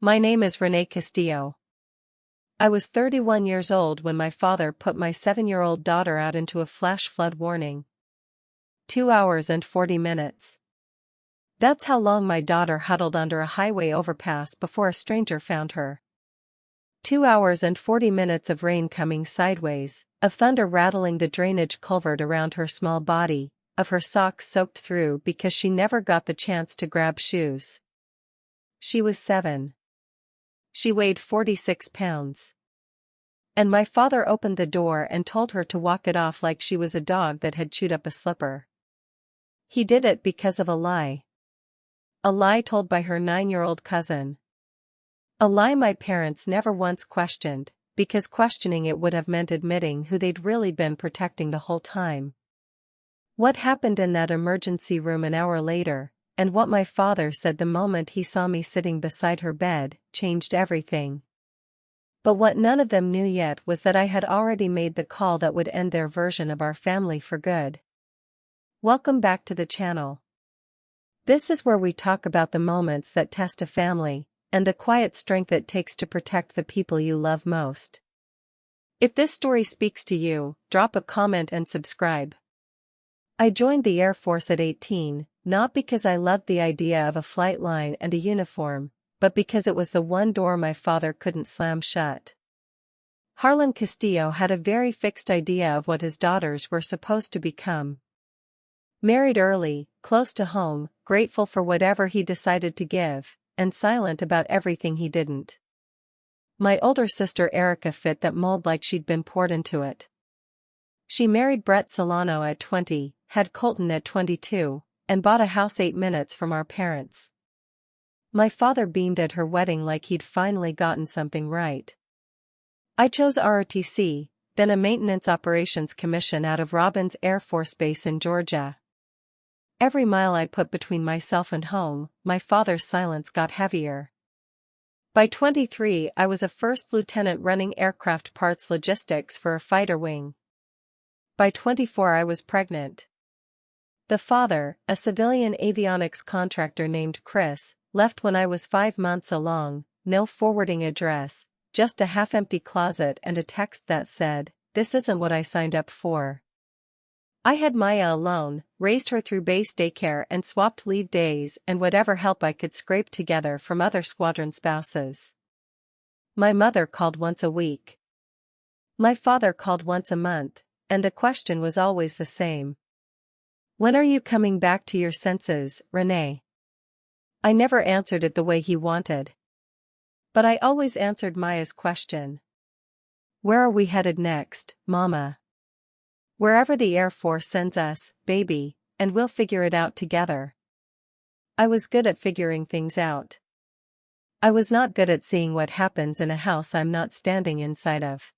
My name is Renee Castillo. I was 31 years old when my father put my 7-year-old daughter out into a flash flood warning. 2 hours and 40 minutes. That's how long my daughter huddled under a highway overpass before a stranger found her. 2 hours and 40 minutes of rain coming sideways, of thunder rattling the drainage culvert around her small body, of her socks soaked through because she never got the chance to grab shoes. She was 7. She weighed 46 pounds. And my father opened the door and told her to walk it off like she was a dog that had chewed up a slipper. He did it because of a lie. A lie told by her 9-year-old cousin. A lie my parents never once questioned, because questioning it would have meant admitting who they'd really been protecting the whole time. What happened in that emergency room an hour later, and what my father said the moment he saw me sitting beside her bed, changed everything. But what none of them knew yet was that I had already made the call that would end their version of our family for good. Welcome back to the channel. This is where we talk about the moments that test a family, and the quiet strength it takes to protect the people you love most. If this story speaks to you, drop a comment and subscribe. I joined the Air Force at 18, not because I loved the idea of a flight line and a uniform, but because it was the one door my father couldn't slam shut. Harlan Castillo had a very fixed idea of what his daughters were supposed to become. Married early, close to home, grateful for whatever he decided to give, and silent about everything he didn't. My older sister Erica fit that mold like she'd been poured into it. She married Brett Solano at 20, had Colton at 22, and bought a house 8 minutes from our parents. My father beamed at her wedding like he'd finally gotten something right. I chose ROTC, then a maintenance operations commission out of Robins Air Force Base in Georgia. Every mile I put between myself and home, my father's silence got heavier. By 23 I was a first lieutenant running aircraft parts logistics for a fighter wing. By 24 I was pregnant. The father, a civilian avionics contractor named Chris, left when I was 5 months along, no forwarding address, just a half-empty closet and a text that said, "This isn't what I signed up for." I had Maya alone, raised her through base daycare and swapped leave days and whatever help I could scrape together from other squadron spouses. My mother called once a week. My father called once a month, and the question was always the same. "When are you coming back to your senses, Renee?" I never answered it the way he wanted. But I always answered Maya's question. "Where are we headed next, Mama?" "Wherever the Air Force sends us, baby, and we'll figure it out together." I was good at figuring things out. I was not good at seeing what happens in a house I'm not standing inside of.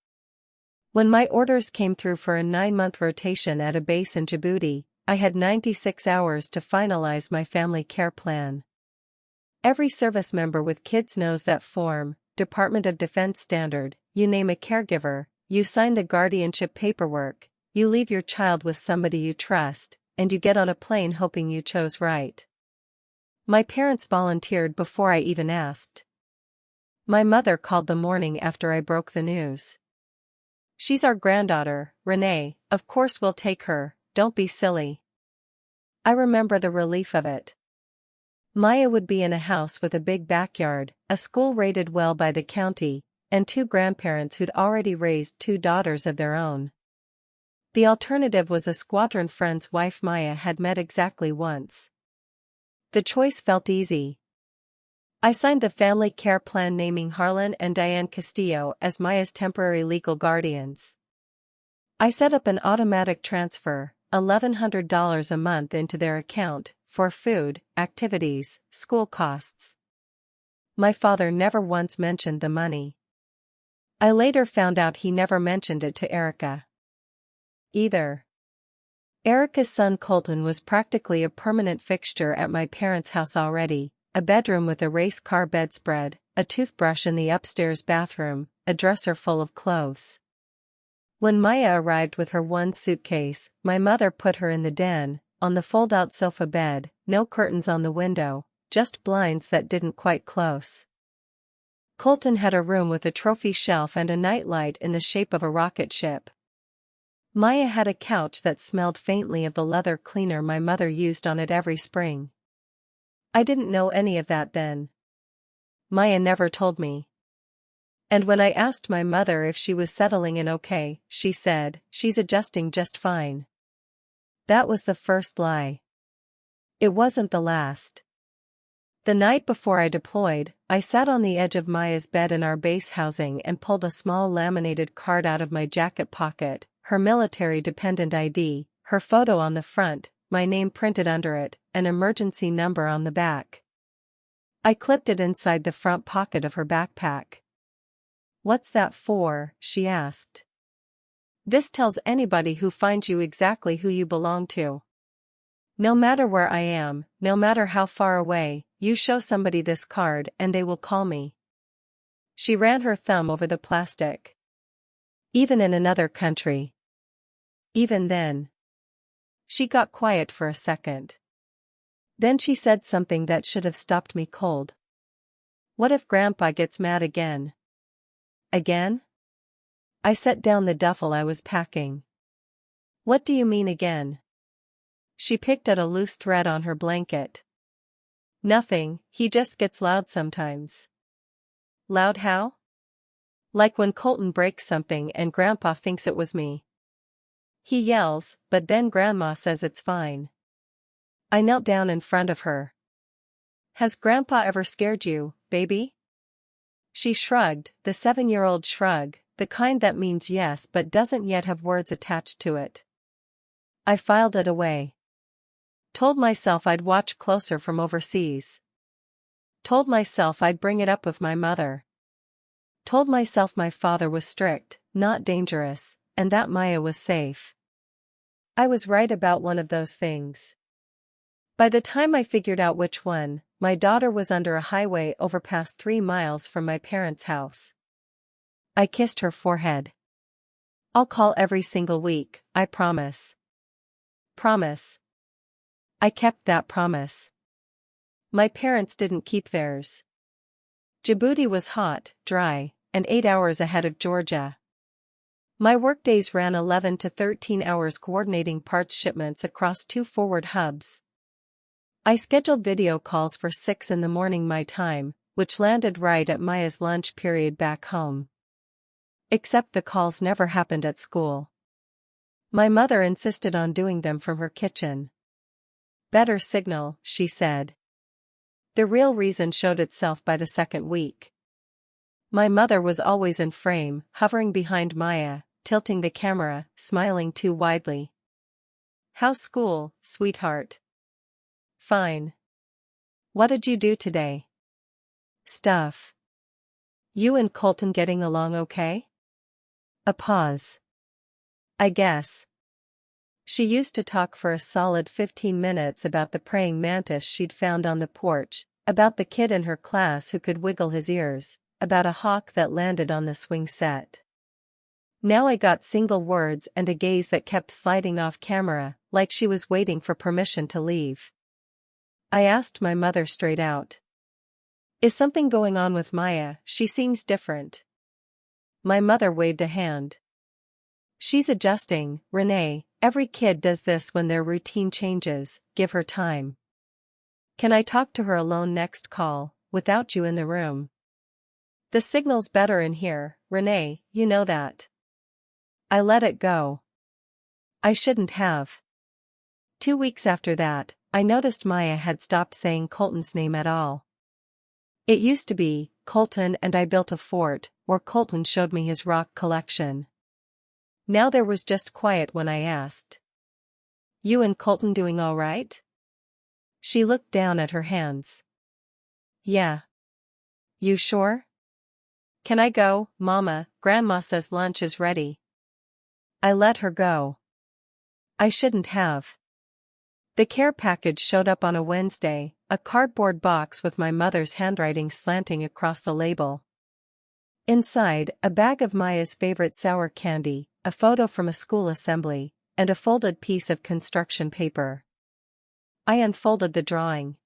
When my orders came through for a 9-month rotation at a base in Djibouti, I had 96 hours to finalize my family care plan. Every service member with kids knows that form, Department of Defense standard, you name a caregiver, you sign the guardianship paperwork, you leave your child with somebody you trust, and you get on a plane hoping you chose right. My parents volunteered before I even asked. My mother called the morning after I broke the news. "She's our granddaughter, Renee, of course we'll take her, don't be silly." I remember the relief of it. Maya would be in a house with a big backyard, a school rated well by the county, and 2 grandparents who'd already raised 2 daughters of their own. The alternative was a squadron friend's wife Maya had met exactly once. The choice felt easy. I signed the family care plan naming Harlan and Diane Castillo as Maya's temporary legal guardians. I set up an automatic transfer, $1,100 a month into their account, for food, activities, school costs. My father never once mentioned the money. I later found out he never mentioned it to Erica either. Erica's son Colton was practically a permanent fixture at my parents' house already, a bedroom with a race car bedspread, a toothbrush in the upstairs bathroom, a dresser full of clothes. When Maya arrived with her one suitcase, my mother put her in the den, on the fold-out sofa bed, no curtains on the window, just blinds that didn't quite close. Colton had a room with a trophy shelf and a nightlight in the shape of a rocket ship. Maya had a couch that smelled faintly of the leather cleaner my mother used on it every spring. I didn't know any of that then. Maya never told me. And when I asked my mother if she was settling in okay, she said, "She's adjusting just fine." That was the first lie. It wasn't the last. The night before I deployed, I sat on the edge of Maya's bed in our base housing and pulled a small laminated card out of my jacket pocket, her military dependent ID, her photo on the front, my name printed under it, an emergency number on the back. I clipped it inside the front pocket of her backpack. "What's that for?" she asked. "This tells anybody who finds you exactly who you belong to. No matter where I am, no matter how far away, you show somebody this card and they will call me." She ran her thumb over the plastic. "Even in another country. Even then." She got quiet for a second. Then she said something that should have stopped me cold. "What if Grandpa gets mad again?" "Again?" I set down the duffel I was packing. "What do you mean again?" She picked at a loose thread on her blanket. "Nothing, he just gets loud sometimes." "Loud how?" "Like when Colton breaks something and Grandpa thinks it was me. He yells, but then Grandma says it's fine." I knelt down in front of her. "Has Grandpa ever scared you, baby?" She shrugged, the 7-year-old shrug, the kind that means yes but doesn't yet have words attached to it. I filed it away. Told myself I'd watch closer from overseas. Told myself I'd bring it up with my mother. Told myself my father was strict, not dangerous, and that Maya was safe. I was right about one of those things. By the time I figured out which one, my daughter was under a highway overpass 3 miles from my parents' house. I kissed her forehead. "I'll call every single week, I promise." Promise. I kept that promise. My parents didn't keep theirs. Djibouti was hot, dry, and 8 hours ahead of Georgia. My workdays ran 11 to 13 hours coordinating parts shipments across 2 forward hubs. I scheduled video calls for 6 in the morning my time, which landed right at Maya's lunch period back home. Except the calls never happened at school. My mother insisted on doing them from her kitchen. "Better signal," she said. The real reason showed itself by the second week. My mother was always in frame, hovering behind Maya, tilting the camera, smiling too widely. "How's school, sweetheart?" "Fine." "What did you do today?" "Stuff." "You and Colton getting along okay?" A pause. "I guess." She used to talk for a solid 15 minutes about the praying mantis she'd found on the porch, about the kid in her class who could wiggle his ears, about a hawk that landed on the swing set. Now I got single words and a gaze that kept sliding off camera, like she was waiting for permission to leave. I asked my mother straight out. "Is something going on with Maya? She seems different." My mother waved a hand. "She's adjusting, Renee. Every kid does this when their routine changes, give her time." "Can I talk to her alone next call, without you in the room?" "The signal's better in here, Renee, you know that." I let it go. I shouldn't have. 2 weeks after that, I noticed Maya had stopped saying Colton's name at all. It used to be, "Colton and I built a fort," or "Colton showed me his rock collection." Now there was just quiet when I asked. "You and Colton doing all right?" She looked down at her hands. "Yeah." "You sure?" "Can I go, Mama? Grandma says lunch is ready." I let her go. I shouldn't have. The care package showed up on a Wednesday, a cardboard box with my mother's handwriting slanting across the label. Inside, a bag of Maya's favorite sour candy, a photo from a school assembly, and a folded piece of construction paper. I unfolded the drawing.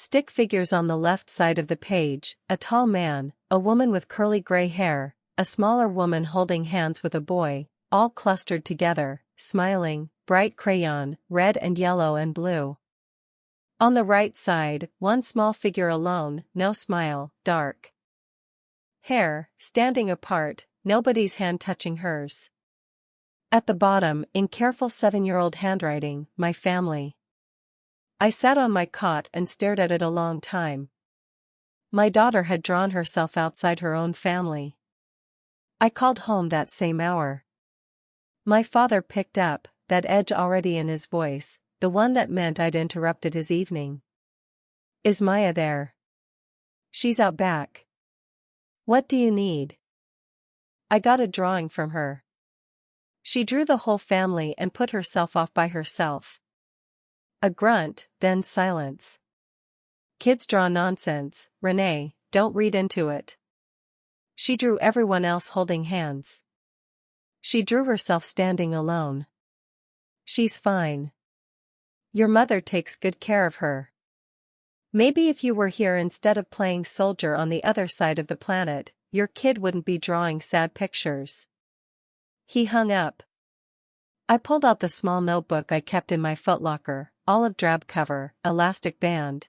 Stick figures on the left side of the page, a tall man, a woman with curly gray hair, a smaller woman holding hands with a boy, all clustered together, smiling, bright crayon, red and yellow and blue. On the right side, one small figure alone, no smile, dark hair, standing apart, nobody's hand touching hers. At the bottom, in careful 7-year-old handwriting, my family. I sat on my cot and stared at it a long time. My daughter had drawn herself outside her own family. I called home that same hour. My father picked up, that edge already in his voice, the one that meant I'd interrupted his evening. Is Maya there? She's out back. What do you need? I got a drawing from her. She drew the whole family and put herself off by herself. A grunt, then silence. Kids draw nonsense, Renee, don't read into it. She drew everyone else holding hands. She drew herself standing alone. She's fine. Your mother takes good care of her. Maybe if you were here instead of playing soldier on the other side of the planet, your kid wouldn't be drawing sad pictures. He hung up. I pulled out the small notebook I kept in my footlocker, olive drab cover, elastic band.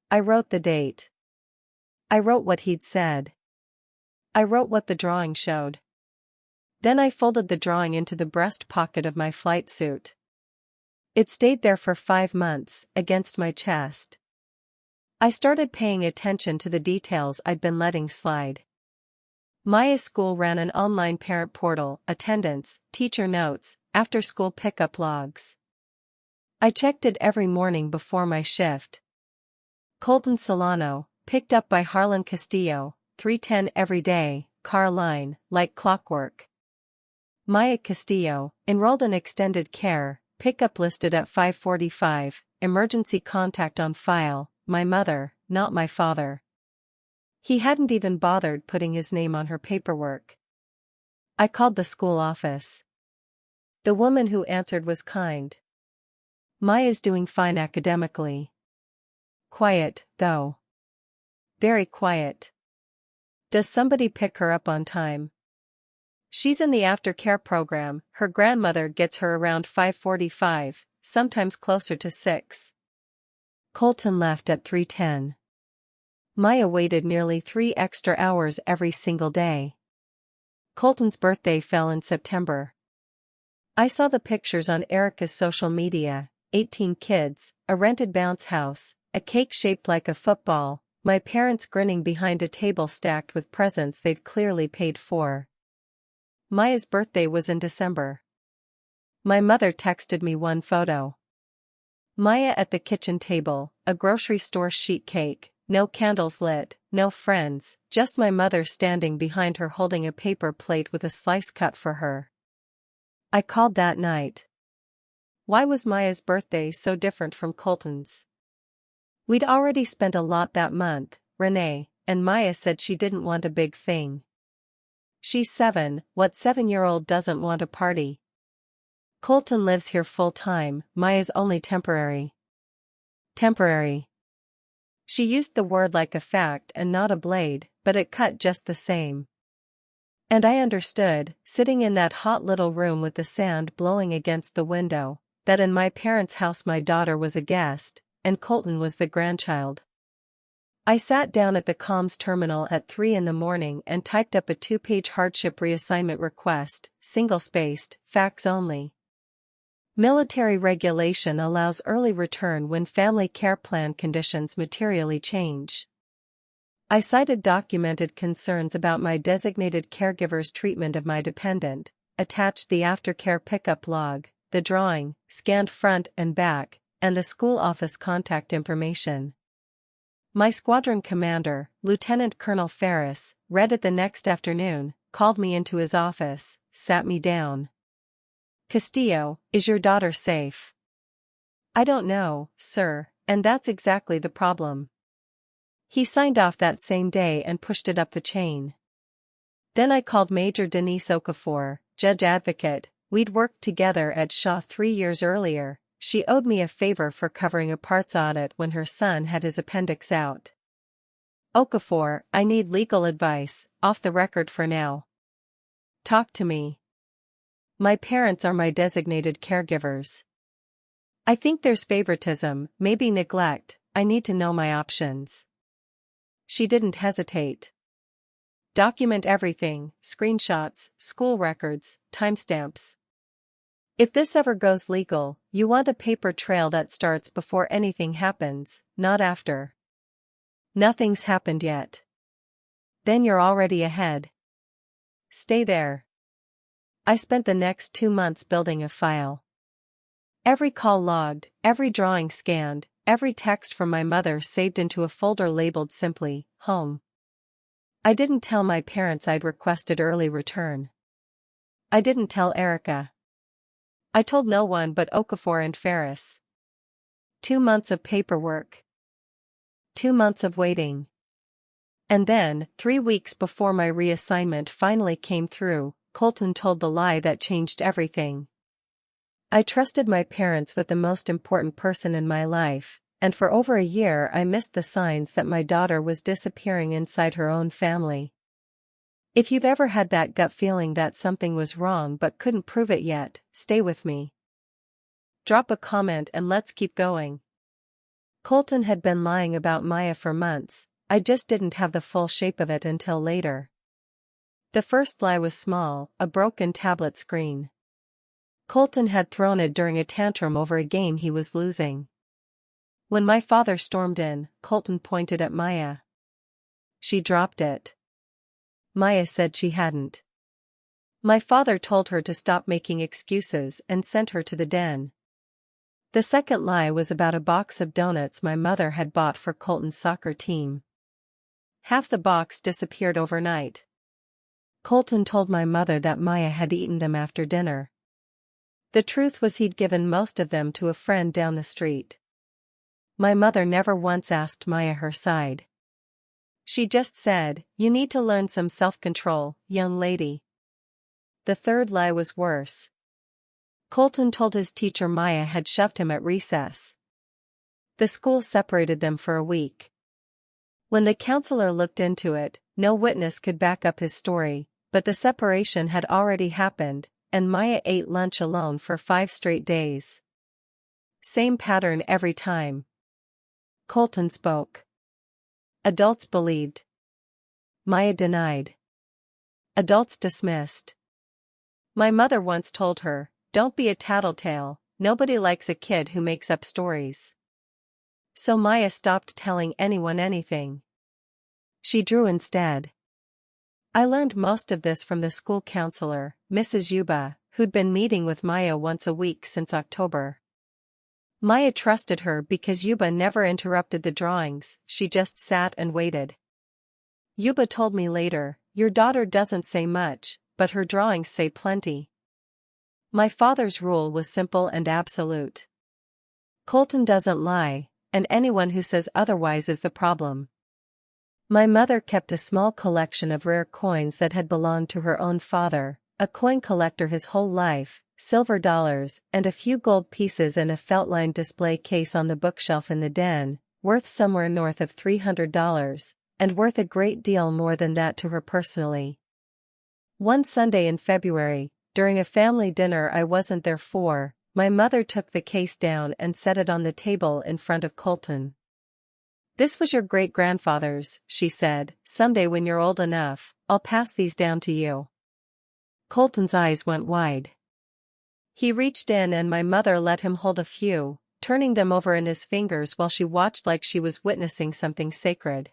I wrote the date. I wrote what he'd said. I wrote what the drawing showed. Then I folded the drawing into the breast pocket of my flight suit. It stayed there for 5 months, against my chest. I started paying attention to the details I'd been letting slide. Maya's school ran an online parent portal, attendance, teacher notes, after-school pickup logs. I checked it every morning before my shift. Colton Solano, picked up by Renee Castillo, 3:10 every day, car line, like clockwork. Maya Castillo, enrolled in extended care, pickup listed at 5:45, emergency contact on file, my mother, not my father. He hadn't even bothered putting his name on her paperwork. I called the school office. The woman who answered was kind. Maya's doing fine academically. Quiet, though. Very quiet. Does somebody pick her up on time? She's in the aftercare program, her grandmother gets her around 5:45, sometimes closer to 6. Colton left at 3:10. Maya waited nearly 3 extra hours every single day. Colton's birthday fell in September. I saw the pictures on Erica's social media, 18 kids, a rented bounce house, a cake shaped like a football, my parents grinning behind a table stacked with presents they'd clearly paid for. Maya's birthday was in December. My mother texted me one photo. Maya at the kitchen table, a grocery store sheet cake, no candles lit, no friends, just my mother standing behind her holding a paper plate with a slice cut for her. I called that night. Why was Maya's birthday so different from Colton's? We'd already spent a lot that month, Renee, and Maya said she didn't want a big thing. She's 7, what 7-year-old doesn't want a party? Colton lives here full-time, Maya's only temporary. Temporary. She used the word like a fact and not a blade, but it cut just the same. And I understood, sitting in that hot little room with the sand blowing against the window, that in my parents' house my daughter was a guest, and Colton was the grandchild. I sat down at the comms terminal at 3 in the morning and typed up a 2-page hardship reassignment request, single-spaced, fax only. Military regulation allows early return when family care plan conditions materially change. I cited documented concerns about my designated caregiver's treatment of my dependent, attached the aftercare pickup log, the drawing, scanned front and back, and the school office contact information. My squadron commander, Lieutenant Colonel Ferris, read it the next afternoon, called me into his office, sat me down. Castillo, is your daughter safe? I don't know, sir, and that's exactly the problem. He signed off that same day and pushed it up the chain. Then I called Major Denise Okafor, judge advocate. We'd worked together at Shaw 3 years earlier. she owed me a favor for covering a parts audit when her son had his appendix out. Okafor, I need legal advice, off the record for now. Talk to me. My parents are my designated caregivers. I think there's favoritism, maybe neglect, I need to know my options. She didn't hesitate. Document everything, screenshots, school records, timestamps. If this ever goes legal, you want a paper trail that starts before anything happens, not after. Nothing's happened yet. Then you're already ahead. Stay there. I spent the next 2 months building a file. Every call logged, every drawing scanned, every text from my mother saved into a folder labeled simply, home. I didn't tell my parents I'd requested early return. I didn't tell Erica. I told no one but Okafor and Ferris. 2 months of paperwork. 2 months of waiting. And then, 3 weeks before my reassignment finally came through, Colton told the lie that changed everything. I trusted my parents with the most important person in my life, and for over a year I missed the signs that my daughter was disappearing inside her own family. If you've ever had that gut feeling that something was wrong but couldn't prove it yet, stay with me. Drop a comment and let's keep going. Colton had been lying about Maya for months, I just didn't have the full shape of it until later. The first lie was small, a broken tablet screen. Colton had thrown it during a tantrum over a game he was losing. When my father stormed in, Colton pointed at Maya. She dropped it. Maya said she hadn't. My father told her to stop making excuses and sent her to the den. The second lie was about a box of donuts my mother had bought for Colton's soccer team. Half the box disappeared overnight. Colton told my mother that Maya had eaten them after dinner. The truth was he'd given most of them to a friend down the street. My mother never once asked Maya her side. She just said, "You need to learn some self-control, young lady." The third lie was worse. Colton told his teacher Maya had shoved him at recess. The school separated them for a week. When the counselor looked into it, no witness could back up his story, but the separation had already happened, and Maya ate lunch alone for 5 straight days. Same pattern every time. Colton spoke. Adults believed. Maya denied. Adults dismissed. My mother once told her, "Don't be a tattletale, nobody likes a kid who makes up stories." So Maya stopped telling anyone anything. She drew instead. I learned most of this from the school counselor, Mrs. Yuba, who'd been meeting with Maya once a week since October. Maya trusted her because Yuba never interrupted the drawings, she just sat and waited. Yuba told me later, "Your daughter doesn't say much, but her drawings say plenty." My father's rule was simple and absolute. Colton doesn't lie, and anyone who says otherwise is the problem. My mother kept a small collection of rare coins that had belonged to her own father, a coin collector his whole life, silver dollars, and a few gold pieces in a felt-lined display case on the bookshelf in the den, worth somewhere north of $300, and worth a great deal more than that to her personally. One Sunday in February, during a family dinner I wasn't there for, my mother took the case down and set it on the table in front of Colton. "This was your great-grandfather's," she said. "Someday when you're old enough, I'll pass these down to you." Colton's eyes went wide. He reached in and my mother let him hold a few, turning them over in his fingers while she watched like she was witnessing something sacred.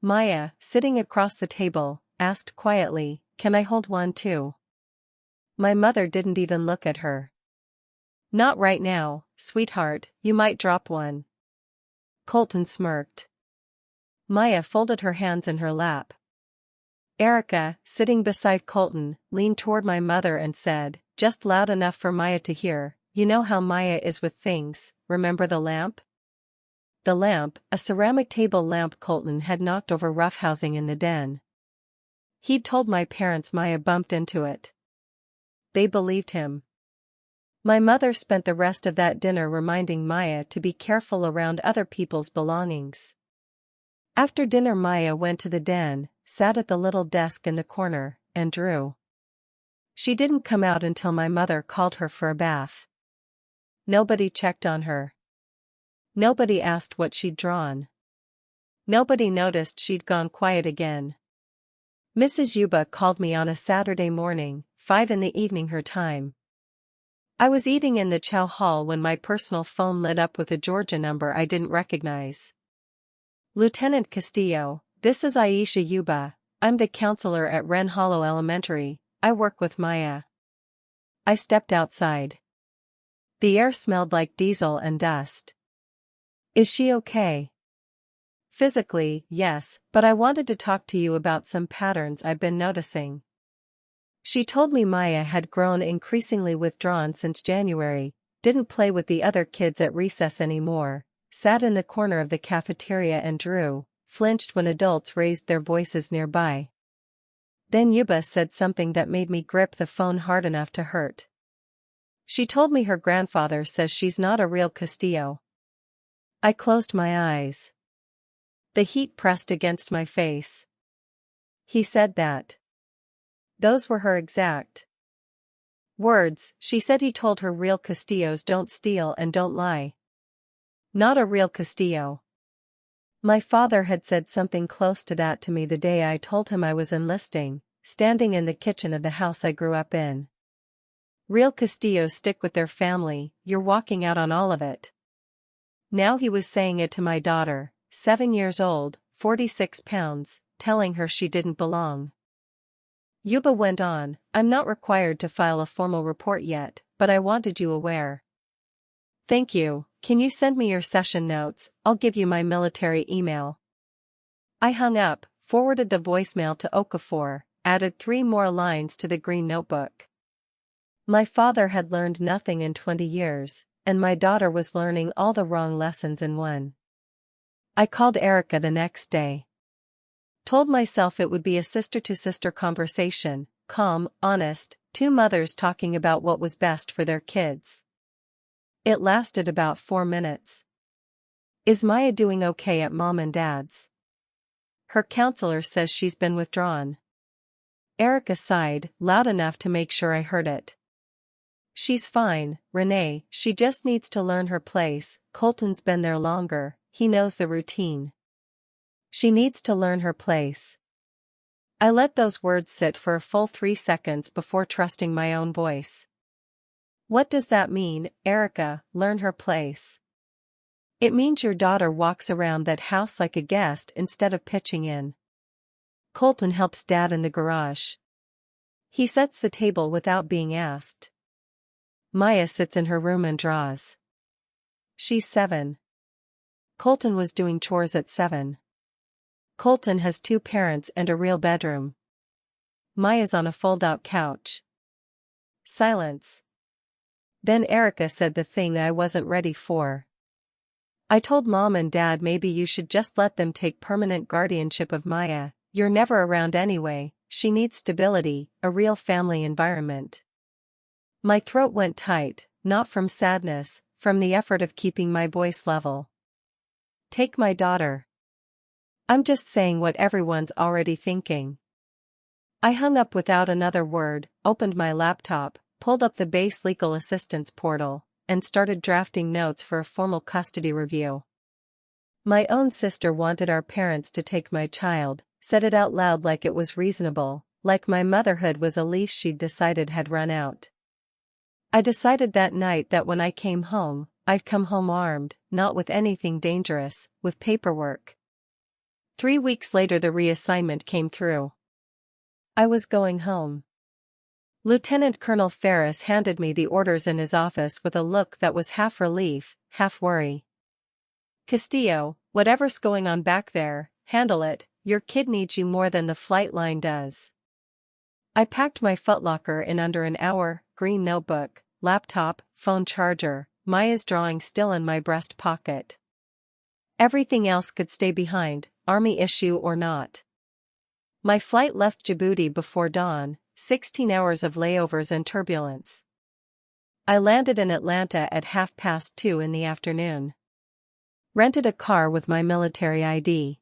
Maya, sitting across the table, asked quietly, "Can I hold one too?" My mother didn't even look at her. "Not right now, sweetheart, you might drop one." Colton smirked. Maya folded her hands in her lap. Erica, sitting beside Colton, leaned toward my mother and said, just loud enough for Maya to hear, "You know how Maya is with things, remember the lamp?" The lamp, a ceramic table lamp Colton had knocked over roughhousing in the den. He'd told my parents Maya bumped into it. They believed him. My mother spent the rest of that dinner reminding Maya to be careful around other people's belongings. After dinner, Maya went to the den, sat at the little desk in the corner, and drew. She didn't come out until my mother called her for a bath. Nobody checked on her. Nobody asked what she'd drawn. Nobody noticed she'd gone quiet again. Mrs. Yuba called me on a Saturday morning, 5 in the evening her time. I was eating in the chow hall when my personal phone lit up with a Georgia number I didn't recognize. Lieutenant Castillo, this is Aisha Yuba. I'm the counselor at Wren Hollow Elementary. I work with Maya. I stepped outside. The air smelled like diesel and dust. Is she okay? Physically, yes, but I wanted to talk to you about some patterns I've been noticing. She told me Maya had grown increasingly withdrawn since January, didn't play with the other kids at recess anymore, sat in the corner of the cafeteria and drew, flinched when adults raised their voices nearby. Then Yuba said something that made me grip the phone hard enough to hurt. She told me her grandfather says she's not a real Castillo. I closed my eyes. The heat pressed against my face. He said that. Those were her exact words. She said he told her real Castillos don't steal and don't lie. Not a real Castillo. My father had said something close to that to me the day I told him I was enlisting, standing in the kitchen of the house I grew up in. Real Castillos stick with their family, you're walking out on all of it. Now he was saying it to my daughter, 7 years old, 46 pounds, telling her she didn't belong. Yuba went on, I'm not required to file a formal report yet, but I wanted you aware. Thank you. Can you send me your session notes? I'll give you my military email. I hung up, forwarded the voicemail to Okafor, added 3 more lines to the green notebook. My father had learned nothing in 20 years, and my daughter was learning all the wrong lessons in one. I called Erica the next day. Told myself it would be a sister-to-sister conversation, calm, honest, 2 mothers talking about what was best for their kids. It lasted about 4 minutes. Is Maya doing okay at mom and dad's? Her counselor says she's been withdrawn. Erica sighed, loud enough to make sure I heard it. She's fine, Renee, she just needs to learn her place. Colton's been there longer, he knows the routine. She needs to learn her place. I let those words sit for a full 3 seconds before trusting my own voice. What does that mean, Erica, learn her place? It means your daughter walks around that house like a guest instead of pitching in. Colton helps Dad in the garage. He sets the table without being asked. Maya sits in her room and draws. She's 7. Colton was doing chores at 7. Colton has 2 parents and a real bedroom. Maya's on a fold-out couch. Silence. Then Erica said the thing I wasn't ready for. I told Mom and Dad maybe you should just let them take permanent guardianship of Maya. You're never around anyway, she needs stability, a real family environment. My throat went tight, not from sadness, from the effort of keeping my voice level. Take my daughter. I'm just saying what everyone's already thinking. I hung up without another word, opened my laptop, pulled up the base legal assistance portal, and started drafting notes for a formal custody review. My own sister wanted our parents to take my child, said it out loud like it was reasonable, like my motherhood was a leash she'd decided had run out. I decided that night that when I came home, I'd come home armed, not with anything dangerous, with paperwork. 3 weeks later the reassignment came through. I was going home. Lieutenant Colonel Ferris handed me the orders in his office with a look that was half relief, half worry. Castillo, whatever's going on back there, handle it, your kid needs you more than the flight line does. I packed my footlocker in under an hour, green notebook, laptop, phone charger, Maya's drawing still in my breast pocket. Everything else could stay behind, Army issue or not. My flight left Djibouti before dawn, 16 hours of layovers and turbulence. I landed in Atlanta at 2:30 in the afternoon. Rented a car with my military ID.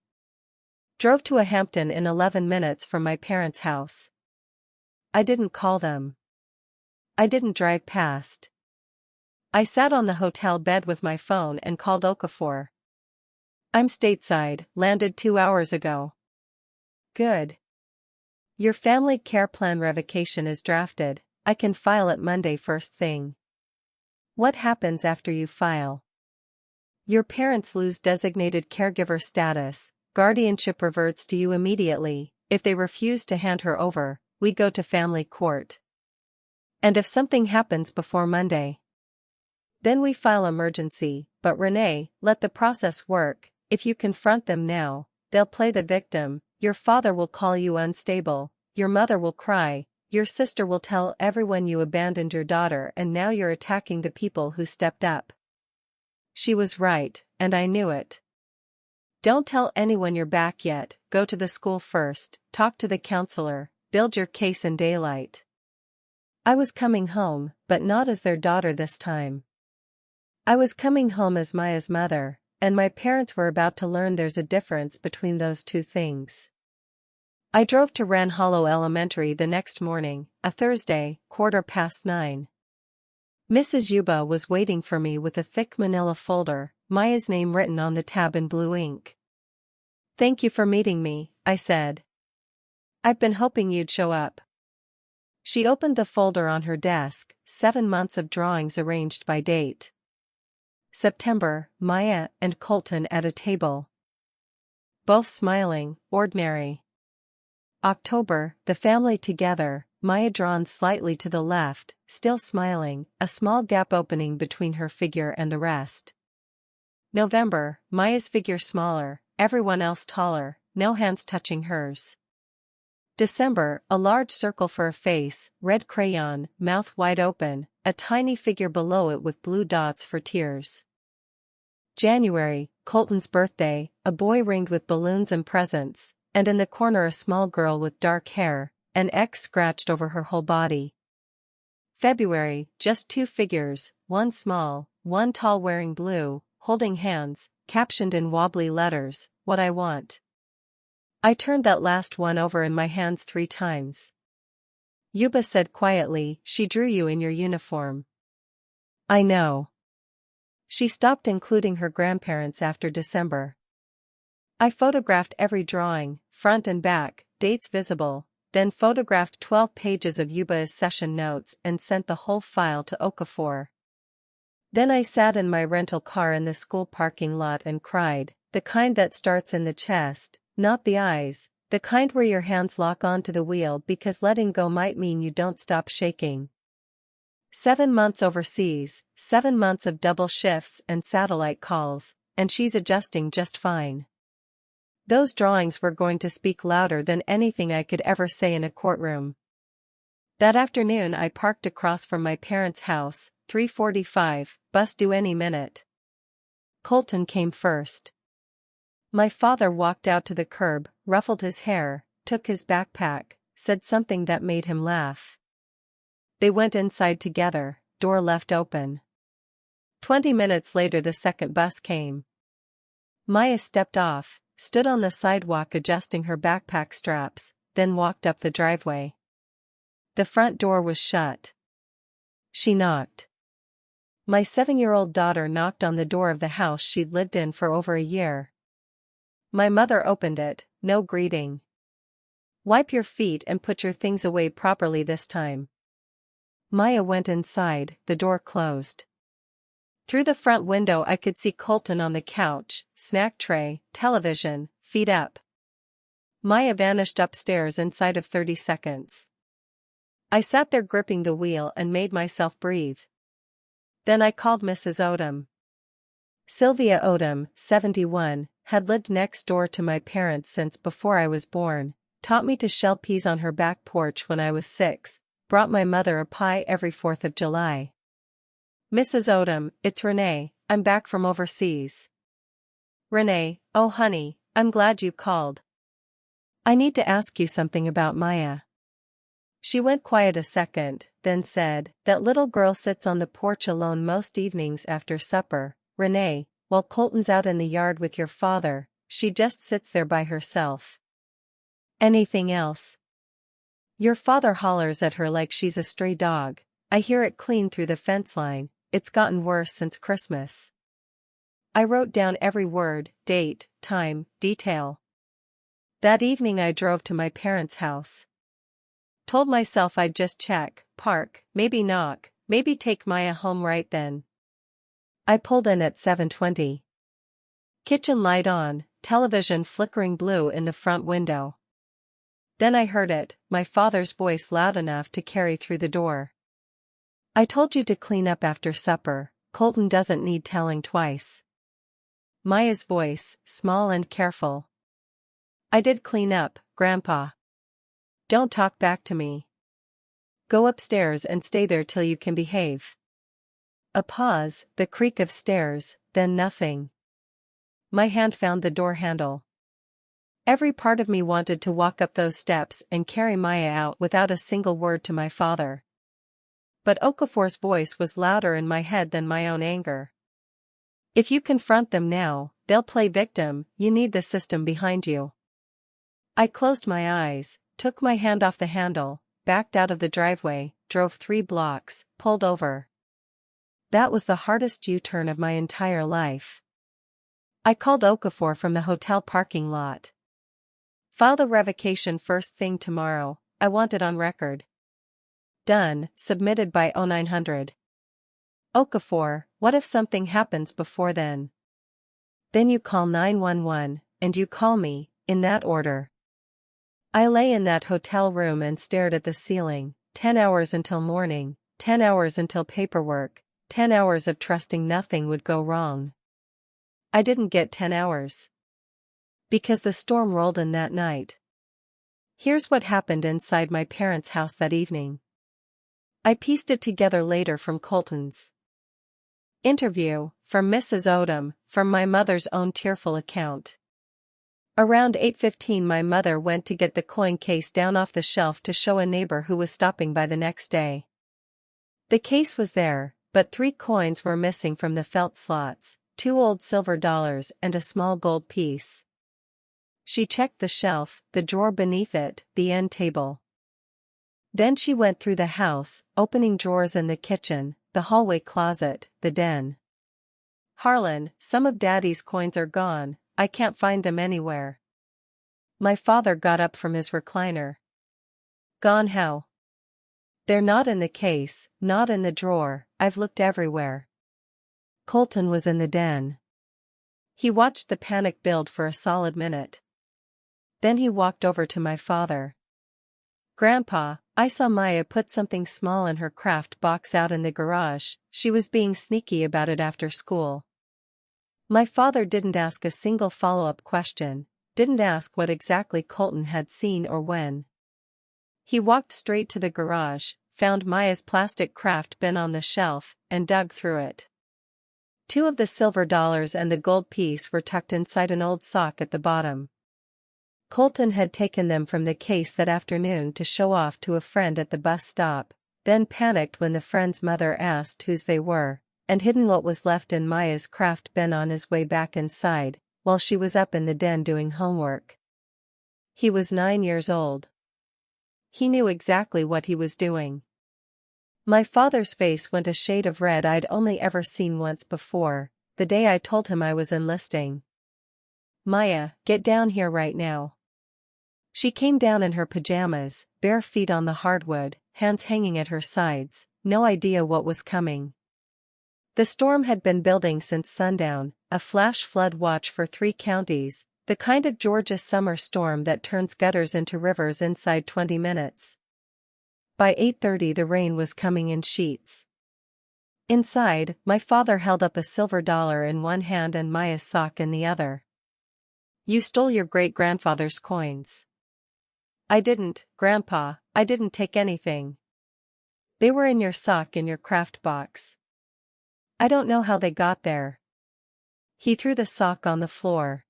Drove to a Hampton in 11 minutes from my parents' house. I didn't call them. I didn't drive past. I sat on the hotel bed with my phone and called Okafor. I'm stateside, landed 2 hours ago. Good. Your family care plan revocation is drafted, I can file it Monday first thing. What happens after you file? Your parents lose designated caregiver status, guardianship reverts to you immediately. If they refuse to hand her over, we go to family court. And if something happens before Monday, then we file emergency. But Renee, let the process work. If you confront them now, they'll play the victim. Your father will call you unstable, your mother will cry, your sister will tell everyone you abandoned your daughter and now you're attacking the people who stepped up. She was right, and I knew it. Don't tell anyone you're back yet, go to the school first, talk to the counselor, build your case in daylight. I was coming home, but not as their daughter this time. I was coming home as Maya's mother, and my parents were about to learn there's a difference between those two things. I drove to Wren Hollow Elementary the next morning, a Thursday, 9:15. Mrs. Yuba was waiting for me with a thick manila folder, Maya's name written on the tab in blue ink. Thank you for meeting me, I said. I've been hoping you'd show up. She opened the folder on her desk, 7 months of drawings arranged by date. September, Maya and Colton at a table. Both smiling, ordinary. October, the family together, Maya drawn slightly to the left, still smiling, a small gap opening between her figure and the rest. November, Maya's figure smaller, everyone else taller, no hands touching hers. December, a large circle for a face, red crayon, mouth wide open, a tiny figure below it with blue dots for tears. January, Colton's birthday, a boy ringed with balloons and presents, and in the corner a small girl with dark hair, an X scratched over her whole body. February, just 2 figures, one small, one tall wearing blue, holding hands, captioned in wobbly letters, what I want. I turned that last one over in my hands 3 times. Yuba said quietly, she drew you in your uniform. I know. She stopped including her grandparents after December. I photographed every drawing, front and back, dates visible, then photographed 12 pages of Yuba's session notes and sent the whole file to Okafor. Then I sat in my rental car in the school parking lot and cried, the kind that starts in the chest, not the eyes, the kind where your hands lock onto the wheel because letting go might mean you don't stop shaking. 7 months overseas, 7 months of double shifts and satellite calls, and she's adjusting just fine. Those drawings were going to speak louder than anything I could ever say in a courtroom. That afternoon I parked across from my parents' house, 3:45, bus due any minute. Colton came first. My father walked out to the curb, ruffled his hair, took his backpack, said something that made him laugh. They went inside together, door left open. 20 minutes later the second bus came. Maya stepped off, stood on the sidewalk adjusting her backpack straps, then walked up the driveway. The front door was shut. She knocked. My 7-year-old daughter knocked on the door of the house she'd lived in for over a year. My mother opened it, no greeting. Wipe your feet and put your things away properly this time. Maya went inside, the door closed. Through the front window I could see Colton on the couch, snack tray, television, feet up. Maya vanished upstairs inside of 30 seconds. I sat there gripping the wheel and made myself breathe. Then I called Mrs. Odom. Sylvia Odom, 71, had lived next door to my parents since before I was born, taught me to shell peas on her back porch when I was 6, brought my mother a pie every 4th of July. Mrs. Odom, it's Renee, I'm back from overseas. Renee, oh honey, I'm glad you called. I need to ask you something about Maya. She went quiet a second, then said, "That little girl sits on the porch alone most evenings after supper, Renee, while Colton's out in the yard with your father, she just sits there by herself." "Anything else?" "Your father hollers at her like she's a stray dog. I hear it clean through the fence line. It's gotten worse since Christmas." I wrote down every word, date, time, detail. That evening I drove to my parents' house. Told myself I'd just check, park, maybe knock, maybe take Maya home right then. I pulled in at 7:20. Kitchen light on, television flickering blue in the front window. Then I heard it, my father's voice loud enough to carry through the door. "I told you to clean up after supper, Colton doesn't need telling twice." Maya's voice, small and careful. "I did clean up, Grandpa. Don't talk back to me. Go upstairs and stay there till you can behave." A pause, the creak of stairs, then nothing. My hand found the door handle. Every part of me wanted to walk up those steps and carry Maya out without a single word to my father. But Okafor's voice was louder in my head than my own anger. "If you confront them now, they'll play victim, you need the system behind you." I closed my eyes, took my hand off the handle, backed out of the driveway, drove 3 blocks, pulled over. That was the hardest U-turn of my entire life. I called Okafor from the hotel parking lot. "File the revocation first thing tomorrow, I want it on record." Done, submitted by 0900. "Okafor, what if something happens before then?" "Then you call 911, and you call me, in that order." I lay in that hotel room and stared at the ceiling, 10 hours until morning, 10 hours until paperwork, 10 hours of trusting nothing would go wrong. I didn't get 10 hours. Because the storm rolled in that night. Here's what happened inside my parents' house that evening. I pieced it together later from Colton's interview, from Mrs. Odom, from my mother's own tearful account. Around 8:15 my mother went to get the coin case down off the shelf to show a neighbor who was stopping by the next day. The case was there, but 3 coins were missing from the felt slots, 2 old silver dollars and a small gold piece. She checked the shelf, the drawer beneath it, the end table. Then she went through the house, opening drawers in the kitchen, the hallway closet, the den. "Harlan, some of Daddy's coins are gone, I can't find them anywhere." My father got up from his recliner. "Gone how?" "They're not in the case, not in the drawer, I've looked everywhere." Colton was in the den. He watched the panic build for a solid minute. Then he walked over to my father. "Grandpa, I saw Maya put something small in her craft box out in the garage, she was being sneaky about it after school." My father didn't ask a single follow-up question, didn't ask what exactly Colton had seen or when. He walked straight to the garage, found Maya's plastic craft bin on the shelf, and dug through it. 2 of the silver dollars and the gold piece were tucked inside an old sock at the bottom. Colton had taken them from the case that afternoon to show off to a friend at the bus stop, then panicked when the friend's mother asked whose they were, and hidden what was left in Maya's craft bin on his way back inside, while she was up in the den doing homework. He was 9 years old. He knew exactly what he was doing. My father's face went a shade of red I'd only ever seen once before, the day I told him I was enlisting. "Maya, get down here right now." She came down in her pajamas, bare feet on the hardwood, hands hanging at her sides, no idea what was coming. The storm had been building since sundown, a flash flood watch for 3 counties, the kind of Georgia summer storm that turns gutters into rivers inside 20 minutes. By 8:30 the rain was coming in sheets. Inside, my father held up a silver dollar in one hand and Maya's sock in the other. "You stole your great-grandfather's coins." "I didn't, Grandpa, I didn't take anything. They were in your sock in your craft box." "I don't know how they got there." He threw the sock on the floor.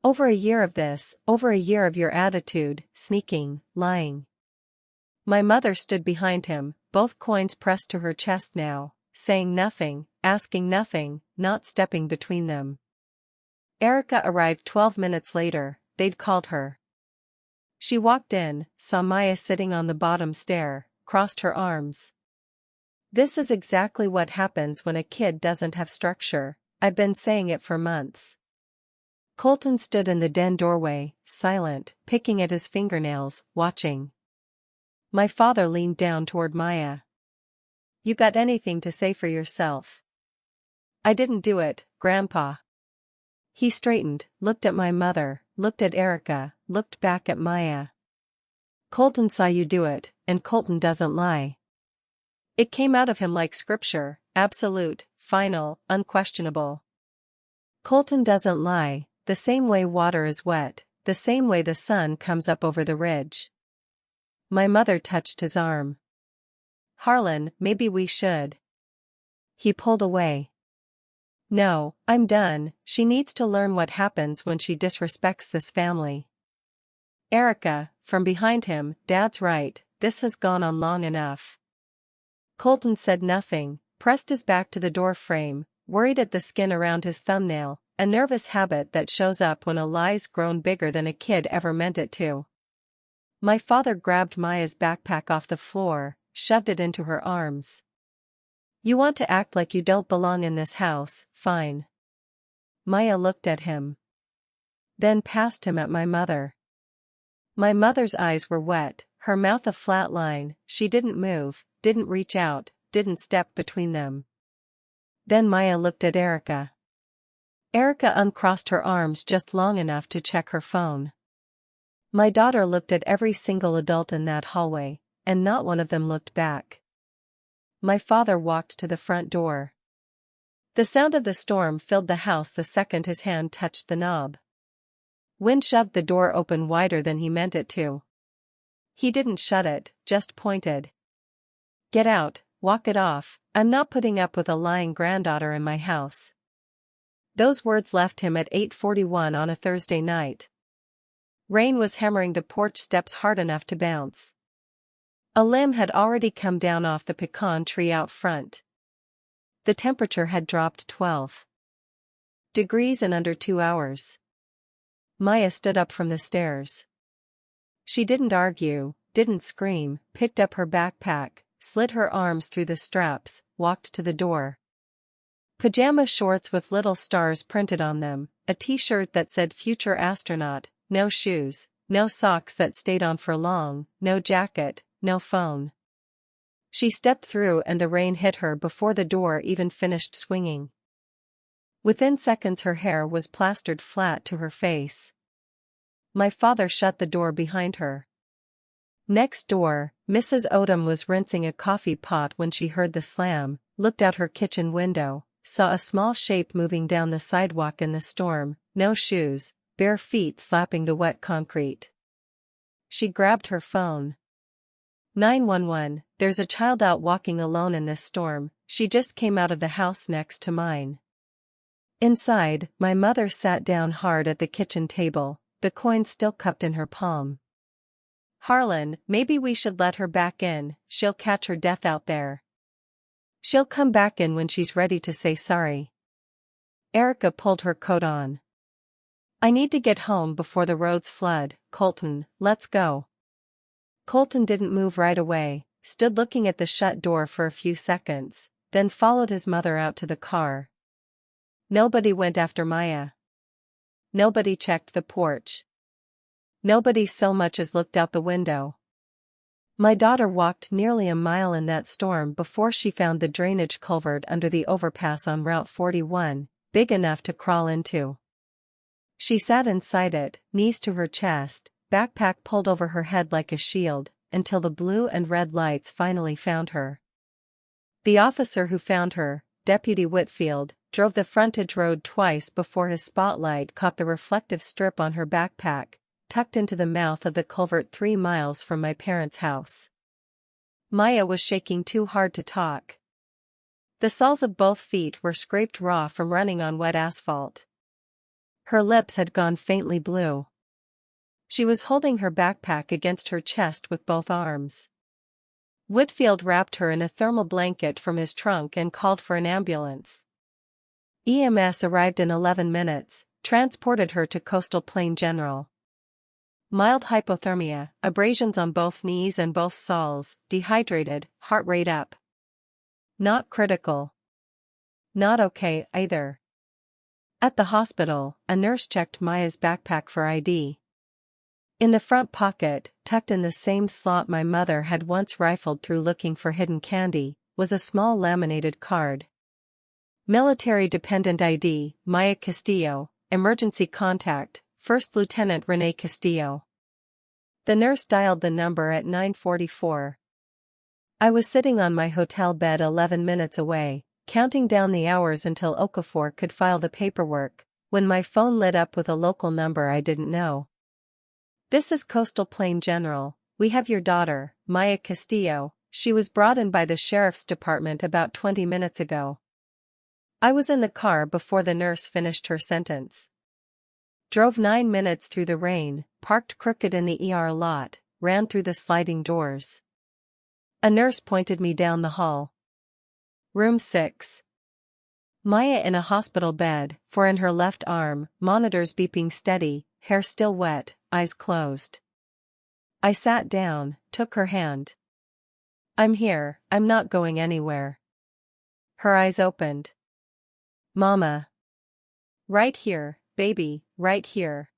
"Over a year of this, over a year of your attitude, sneaking, lying. My mother stood behind him, both coins pressed to her chest now, saying nothing, asking nothing, not stepping between them. Erica arrived 12 minutes later, they'd called her. She walked in, saw Maya sitting on the bottom stair, crossed her arms. This is exactly what happens when a kid doesn't have structure, I've been saying it for months. Colton stood in the den doorway, silent, picking at his fingernails, watching. My father leaned down toward Maya. You got anything to say for yourself? I didn't do it, Grandpa. He straightened, looked at my mother, looked at Erica, looked back at Maya. Colton saw you do it, and Colton doesn't lie. It came out of him like scripture, absolute, final, unquestionable. Colton doesn't lie, the same way water is wet, the same way the sun comes up over the ridge. My mother touched his arm. Harlan, maybe we should. He pulled away. No, I'm done, she needs to learn what happens when she disrespects this family. Erica, from behind him, Dad's right, this has gone on long enough. Colton said nothing, pressed his back to the door frame, worried at the skin around his thumbnail, a nervous habit that shows up when a lie's grown bigger than a kid ever meant it to. My father grabbed Maya's backpack off the floor, shoved it into her arms. You want to act like you don't belong in this house, fine. Maya looked at him. Then passed him at my mother. My mother's eyes were wet, her mouth a flat line, she didn't move, didn't reach out, didn't step between them. Then Maya looked at Erica. Erica uncrossed her arms just long enough to check her phone. My daughter looked at every single adult in that hallway, and not one of them looked back. My father walked to the front door. The sound of the storm filled the house the second his hand touched the knob. Wind shoved the door open wider than he meant it to. He didn't shut it, just pointed. Get out, walk it off, I'm not putting up with a lying granddaughter in my house. Those words left him at 8:41 on a Thursday night. Rain was hammering the porch steps hard enough to bounce. A limb had already come down off the pecan tree out front. The temperature had dropped 12 degrees in under 2 hours. Maya stood up from the stairs. She didn't argue, didn't scream, picked up her backpack, slid her arms through the straps, walked to the door. Pajama shorts with little stars printed on them, a t-shirt that said future astronaut, no shoes, no socks that stayed on for long, no jacket, no phone. She stepped through and the rain hit her before the door even finished swinging. Within seconds her hair was plastered flat to her face. My father shut the door behind her. Next door, Mrs. Odom was rinsing a coffee pot when she heard the slam, looked out her kitchen window, saw a small shape moving down the sidewalk in the storm, no shoes, bare feet slapping the wet concrete. She grabbed her phone. 911, there's a child out walking alone in this storm, she just came out of the house next to mine. Inside, my mother sat down hard at the kitchen table, the coin still cupped in her palm. Harlan, maybe we should let her back in, she'll catch her death out there. She'll come back in when she's ready to say sorry. Erica pulled her coat on. I need to get home before the roads flood, Colton, let's go. Colton didn't move right away, stood looking at the shut door for a few seconds, then followed his mother out to the car. Nobody went after Maya. Nobody checked the porch. Nobody so much as looked out the window. My daughter walked nearly a mile in that storm before she found the drainage culvert under the overpass on Route 41, big enough to crawl into. She sat inside it, knees to her chest, backpack pulled over her head like a shield, until the blue and red lights finally found her. The officer who found her, Deputy Whitfield, drove the frontage road twice before his spotlight caught the reflective strip on her backpack, tucked into the mouth of the culvert 3 miles from my parents' house. Maya was shaking too hard to talk. The soles of both feet were scraped raw from running on wet asphalt. Her lips had gone faintly blue. She was holding her backpack against her chest with both arms. Whitfield wrapped her in a thermal blanket from his trunk and called for an ambulance. EMS arrived in 11 minutes, transported her to Coastal Plain General. Mild hypothermia, abrasions on both knees and both soles, dehydrated, heart rate up. Not critical. Not okay, either. At the hospital, a nurse checked Maya's backpack for ID. In the front pocket, tucked in the same slot my mother had once rifled through looking for hidden candy, was a small laminated card. Military Dependent ID, Maya Castillo, Emergency Contact, First Lieutenant Renee Castillo. The nurse dialed the number at 9:44. I was sitting on my hotel bed 11 minutes away, counting down the hours until Okafor could file the paperwork, when my phone lit up with a local number I didn't know. "This is Coastal Plain General, we have your daughter, Maya Castillo. She was brought in by the sheriff's department about 20 minutes ago." I was in the car before the nurse finished her sentence. Drove 9 minutes through the rain, parked crooked in the ER lot, ran through the sliding doors. A nurse pointed me down the hall. Room 6. Maya in a hospital bed, for in her left arm, monitors beeping steady, hair still wet, eyes closed. I sat down, took her hand. "I'm here, I'm not going anywhere." Her eyes opened. "Mama." "Right here, baby, right here."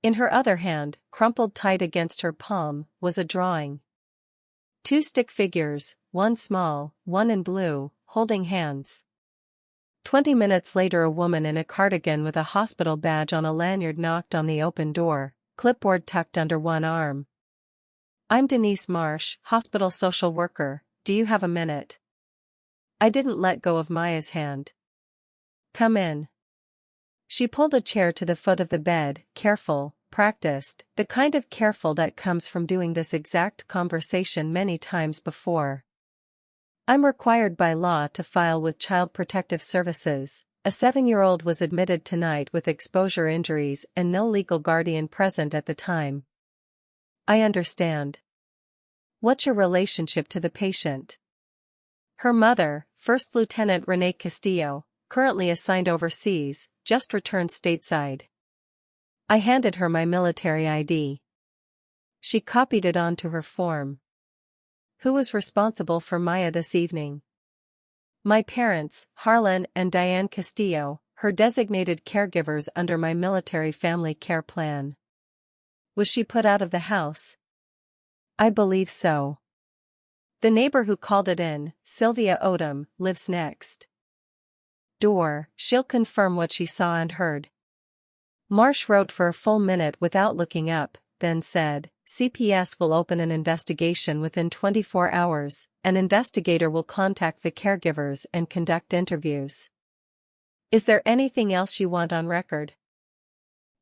In her other hand, crumpled tight against her palm, was a drawing. 2 stick figures, one small, one in blue, holding hands. 20 minutes later a woman in a cardigan with a hospital badge on a lanyard knocked on the open door, clipboard tucked under one arm. "I'm Denise Marsh, hospital social worker, do you have a minute?" I didn't let go of Maya's hand. "Come in." She pulled a chair to the foot of the bed, careful, practiced, the kind of careful that comes from doing this exact conversation many times before. "I'm required by law to file with Child Protective Services. A 7-year-old was admitted tonight with exposure injuries and no legal guardian present at the time." "I understand. What's your relationship to the patient?" "Her mother, First Lieutenant Renee Castillo, currently assigned overseas, just returned stateside." I handed her my military ID. She copied it onto her form. "Who was responsible for Maya this evening?" "My parents, Harlan and Diane Castillo, her designated caregivers under my military family care plan." "Was she put out of the house?" "I believe so. The neighbor who called it in, Sylvia Odom, lives next door. She'll confirm what she saw and heard." Marsh wrote for a full minute without looking up, then said, "CPS will open an investigation within 24 hours. An investigator will contact the caregivers and conduct interviews." "Is there anything else you want on record?"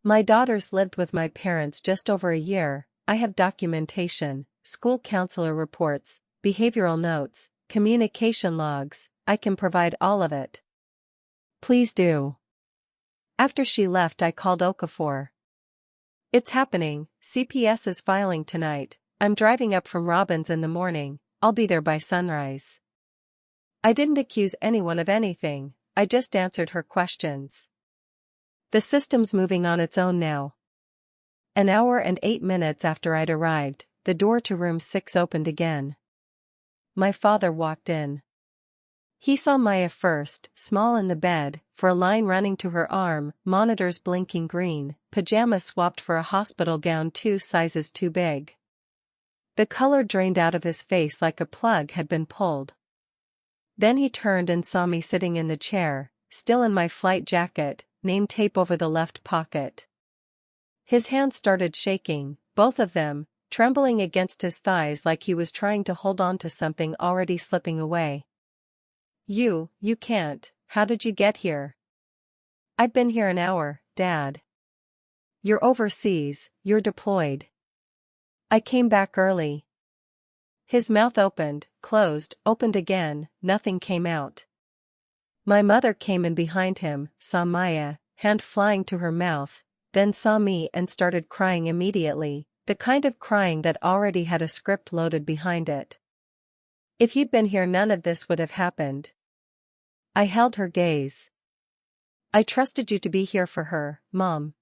"My daughters lived with my parents just over a year. I have documentation, school counselor reports, behavioral notes, communication logs. I can provide all of it." "Please do." After she left I called Okafor. "It's happening, CPS is filing tonight. I'm driving up from Robbins in the morning, I'll be there by sunrise." I didn't accuse anyone of anything, I just answered her questions. "The system's moving on its own now." An hour and 8 minutes after I'd arrived, the door to room 6 opened again. My father walked in. He saw Maya first, small in the bed, for a line running to her arm, monitors blinking green, pajamas swapped for a hospital gown 2 sizes too big. The color drained out of his face like a plug had been pulled. Then he turned and saw me sitting in the chair, still in my flight jacket, name tape over the left pocket. His hands started shaking, both of them, trembling against his thighs like he was trying to hold on to something already slipping away. You can't, how did you get here?" "I've been here an hour, Dad." "You're overseas, you're deployed." "I came back early." His mouth opened, closed, opened again, nothing came out. My mother came in behind him, saw Maya, hand flying to her mouth, then saw me and started crying immediately, the kind of crying that already had a script loaded behind it. If you'd been here, none of this would have happened. I held her gaze. I trusted you to be here for her, Mom.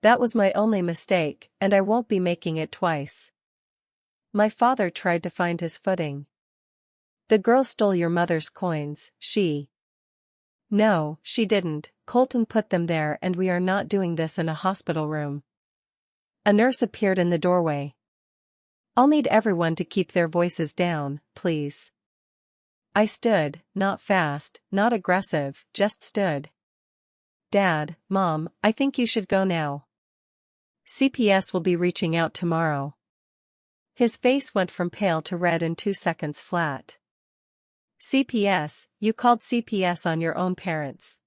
That was my only mistake, and I won't be making it twice. My father tried to find his footing. The girl stole your mother's coins, she. No, she didn't. Colton put them there, and we are not doing this in a hospital room. A nurse appeared in the doorway. I'll need everyone to keep their voices down, please. I stood, not fast, not aggressive, just stood. Dad, Mom, I think you should go now. CPS will be reaching out tomorrow. His face went from pale to red in 2 seconds flat. CPS, you called CPS on your own parents.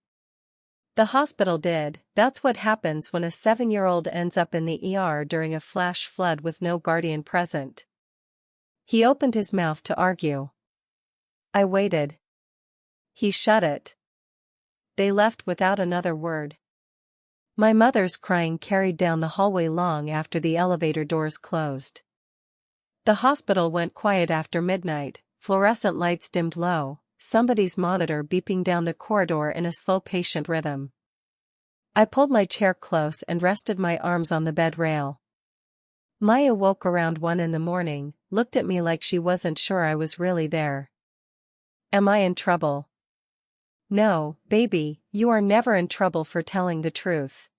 The hospital did. That's what happens when a 7-year-old ends up in the ER during a flash flood with no guardian present. He opened his mouth to argue. I waited. He shut it. They left without another word. My mother's crying carried down the hallway long after the elevator doors closed. The hospital went quiet after midnight, fluorescent lights dimmed low, somebody's monitor beeping down the corridor in a slow patient rhythm. I pulled my chair close and rested my arms on the bed rail. Maya woke around 1 a.m, looked at me like she wasn't sure I was really there. Am I in trouble? No, baby, you are never in trouble for telling the truth.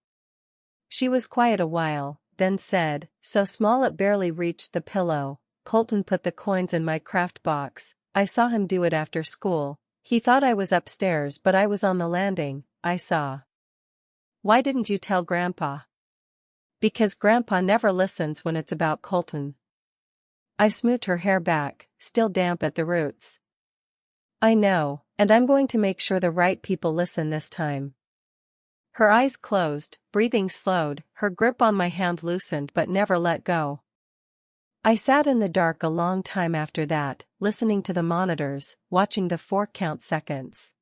She was quiet a while, then said, so small it barely reached the pillow, Colton put the coins in my craft box. I saw him do it after school. He thought I was upstairs, but I was on the landing. I saw. Why didn't you tell Grandpa? Because Grandpa never listens when it's about Colton. I smoothed her hair back, still damp at the roots. I know, and I'm going to make sure the right people listen this time. Her eyes closed, breathing slowed, her grip on my hand loosened but never let go. I sat in the dark a long time after that, listening to the monitors, watching the 4-count seconds.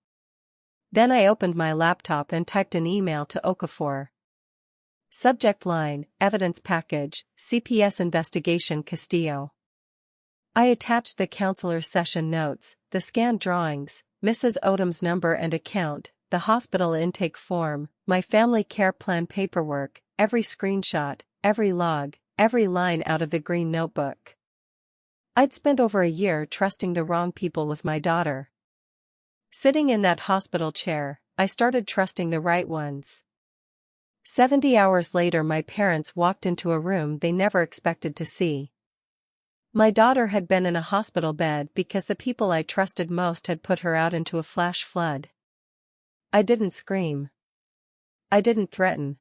Then I opened my laptop and typed an email to Okafor. Subject line, Evidence Package, CPS Investigation Castillo. I attached the counselor's session notes, the scanned drawings, Mrs. Odom's number and account, the hospital intake form, my family care plan paperwork, every screenshot, every log, every line out of the green notebook. I'd spent over a year trusting the wrong people with my daughter. Sitting in that hospital chair, I started trusting the right ones. 70 hours later, my parents walked into a room they never expected to see. My daughter had been in a hospital bed because the people I trusted most had put her out into a flash flood. I didn't scream. I didn't threaten.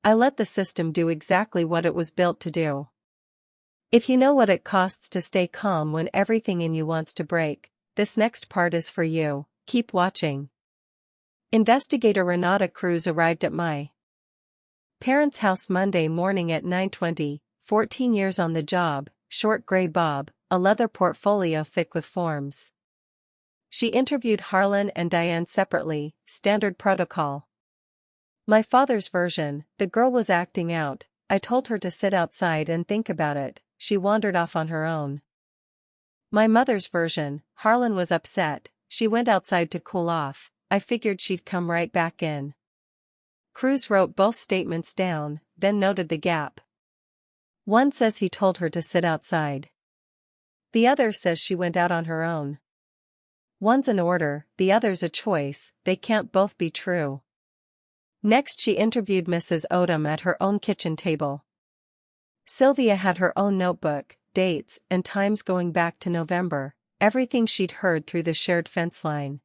I let the system do exactly what it was built to do. If you know what it costs to stay calm when everything in you wants to break, this next part is for you. Keep watching. Investigator Renata Cruz arrived at my parents' house Monday morning at 9:20, 14 years on the job, short gray bob, a leather portfolio thick with forms. She interviewed Harlan and Diane separately, standard protocol. My father's version, the girl was acting out. I told her to sit outside and think about it. She wandered off on her own. My mother's version, Harlan was upset. She went outside to cool off. I figured she'd come right back in. Cruz wrote both statements down, then noted the gap. One says he told her to sit outside. The other says she went out on her own. One's an order, the other's a choice, they can't both be true. Next she interviewed Mrs. Odom at her own kitchen table. Sylvia had her own notebook, dates and times going back to November, everything she'd heard through the shared fence line.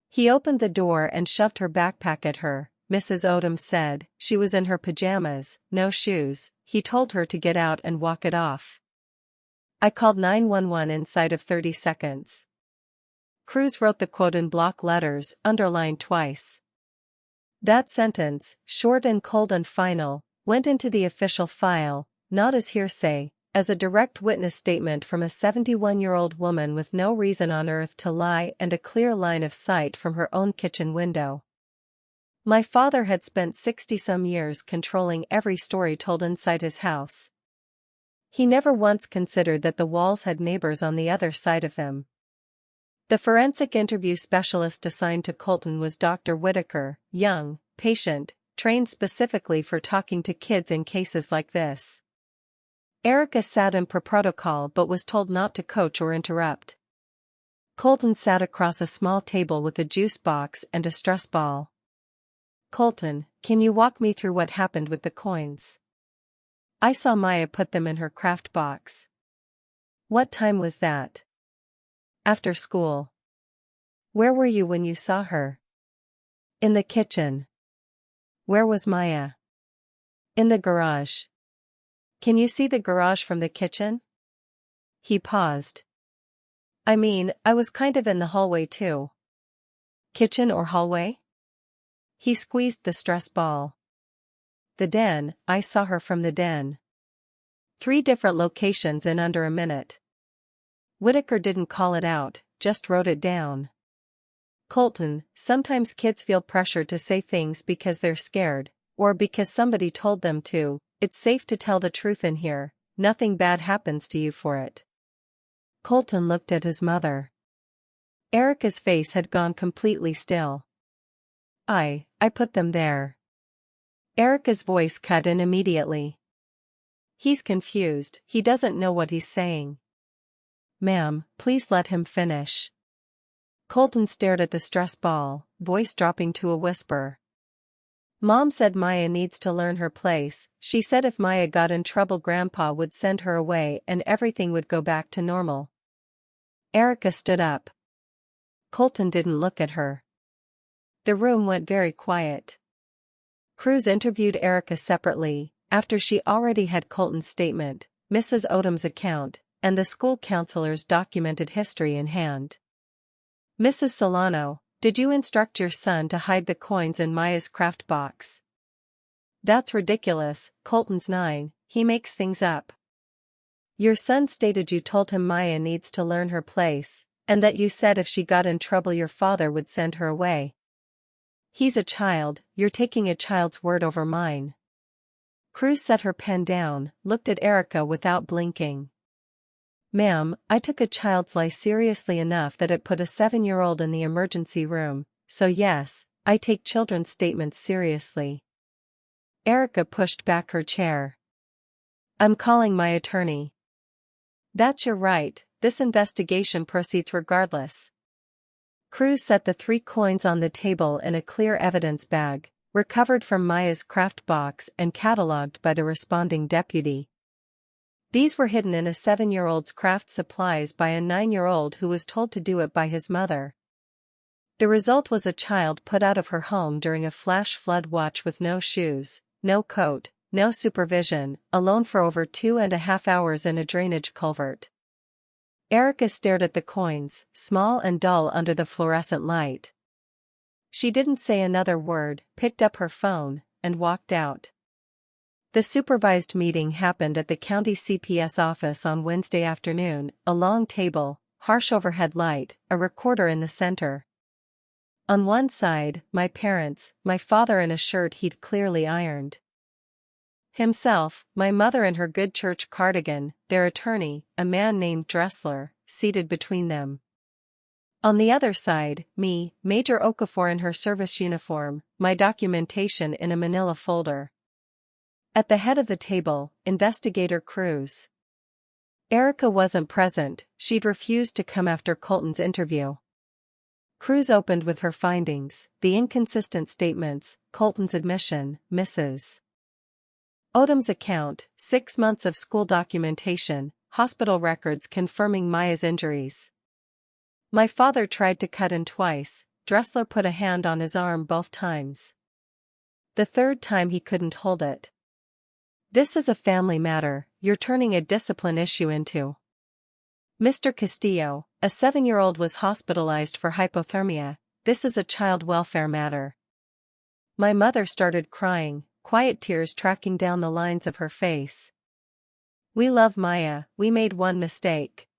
He opened the door and shoved her backpack at her. Mrs. Odom said she was in her pajamas, no shoes. He told her to get out and walk it off. I called 911 inside of 30 seconds. Cruz wrote the quote in block letters, underlined twice. That sentence, short and cold and final, went into the official file, not as hearsay, as a direct witness statement from a 71-year-old woman with no reason on earth to lie and a clear line of sight from her own kitchen window. My father had spent 60-some years controlling every story told inside his house. He never once considered that the walls had neighbors on the other side of them. The forensic interview specialist assigned to Colton was Dr. Whitaker, young, patient, trained specifically for talking to kids in cases like this. Erica sat in per protocol but was told not to coach or interrupt. Colton sat across a small table with a juice box and a stress ball. "Colton, can you walk me through what happened with the coins? I saw Maya put them in her craft box." "What time was that?" "After school." "Where were you when you saw her?" "In the kitchen." "Where was Maya?" "In the garage." "Can you see the garage from the kitchen?" He paused. "I mean, I was kind of in the hallway too." "Kitchen or hallway?" He squeezed the stress ball. "The den, I saw her from the den." 3 different locations in under a minute. Whitaker didn't call it out, just wrote it down. "Colton, sometimes kids feel pressure to say things because they're scared, or because somebody told them to. It's safe to tell the truth in here, nothing bad happens to you for it." Colton looked at his mother. Erica's face had gone completely still. I put them there." Erica's voice cut in immediately. "He's confused, he doesn't know what he's saying." "Ma'am, please let him finish." Colton stared at the stress ball, voice dropping to a whisper. "Mom said Maya needs to learn her place. She said if Maya got in trouble Grandpa would send her away and everything would go back to normal." Erica stood up. Colton didn't look at her. The room went very quiet. Cruz interviewed Erica separately, after she already had Colton's statement, Mrs. Odom's account, and the school counselor's documented history in hand. "Mrs. Solano, did you instruct your son to hide the coins in Maya's craft box?" "That's ridiculous, Colton's 9, he makes things up." "Your son stated you told him Maya needs to learn her place, and that you said if she got in trouble your father would send her away." "He's a child, you're taking a child's word over mine." Cruz set her pen down, looked at Erica without blinking. "Ma'am, I took a child's lie seriously enough that it put a 7-year-old in the emergency room, so yes, I take children's statements seriously." Erica pushed back her chair. "I'm calling my attorney." "That's your right, this investigation proceeds regardless." Cruz set the 3 coins on the table in a clear evidence bag, recovered from Maya's craft box and catalogued by the responding deputy. These were hidden in a 7-year-old's craft supplies by a 9-year-old who was told to do it by his mother. The result was a child put out of her home during a flash flood watch with no shoes, no coat, no supervision, alone for over 2.5 hours in a drainage culvert. Erica stared at the coins, small and dull under the fluorescent light. She didn't say another word, picked up her phone, and walked out. The supervised meeting happened at the county CPS office on Wednesday afternoon, a long table, harsh overhead light, a recorder in the center. On one side, my parents, my father in a shirt he'd clearly ironed. Himself, my mother in her good church cardigan, their attorney, a man named Dressler, seated between them. On the other side, me, Major Okafor in her service uniform, my documentation in a manila folder. At the head of the table, Investigator Cruz. Erica wasn't present, she'd refused to come after Colton's interview. Cruz opened with her findings, the inconsistent statements, Colton's admission, Mrs. Odom's account, 6 months of school documentation, hospital records confirming Maya's injuries. My father tried to cut in twice, Dressler put a hand on his arm both times. The 3rd time he couldn't hold it. This is a family matter, you're turning a discipline issue into. Mr. Castillo, a 7-year-old was hospitalized for hypothermia, this is a child welfare matter. My mother started crying, quiet tears tracking down the lines of her face. We love Maya, we made one mistake.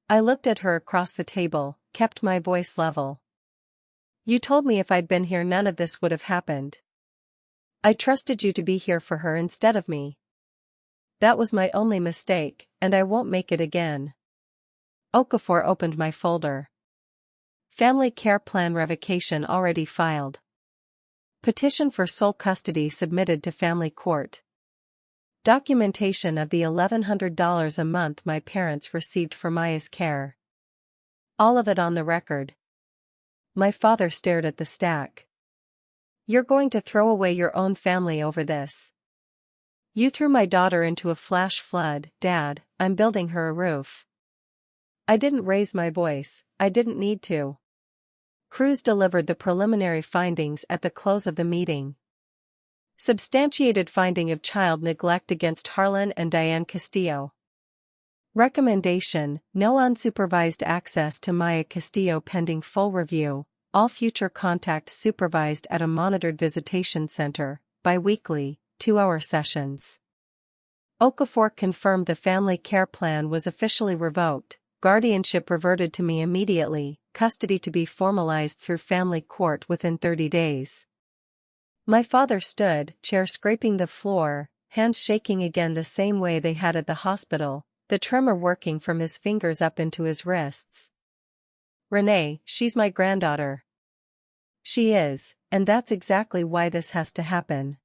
I looked at her across the table, kept my voice level. You told me if I'd been here none of this would have happened. I trusted you to be here for her instead of me. That was my only mistake, and I won't make it again. Okafor opened my folder. Family Care Plan Revocation already filed. Petition for sole custody submitted to family court. Documentation of the $1,100 a month my parents received for Maya's care. All of it on the record. My father stared at the stack. You're going to throw away your own family over this. You threw my daughter into a flash flood, Dad. I'm building her a roof. I didn't raise my voice, I didn't need to. Cruz delivered the preliminary findings at the close of the meeting. Substantiated finding of child neglect against Harlan and Diane Castillo. Recommendation: no unsupervised access to Maya Castillo pending full review, all future contact supervised at a monitored visitation center, biweekly, 2-hour sessions. Okafor confirmed the family care plan was officially revoked, guardianship reverted to me immediately, custody to be formalized through family court within 30 days. My father stood, chair scraping the floor, hands shaking again the same way they had at the hospital, the tremor working from his fingers up into his wrists. Renee, she's my granddaughter. She is, and that's exactly why this has to happen.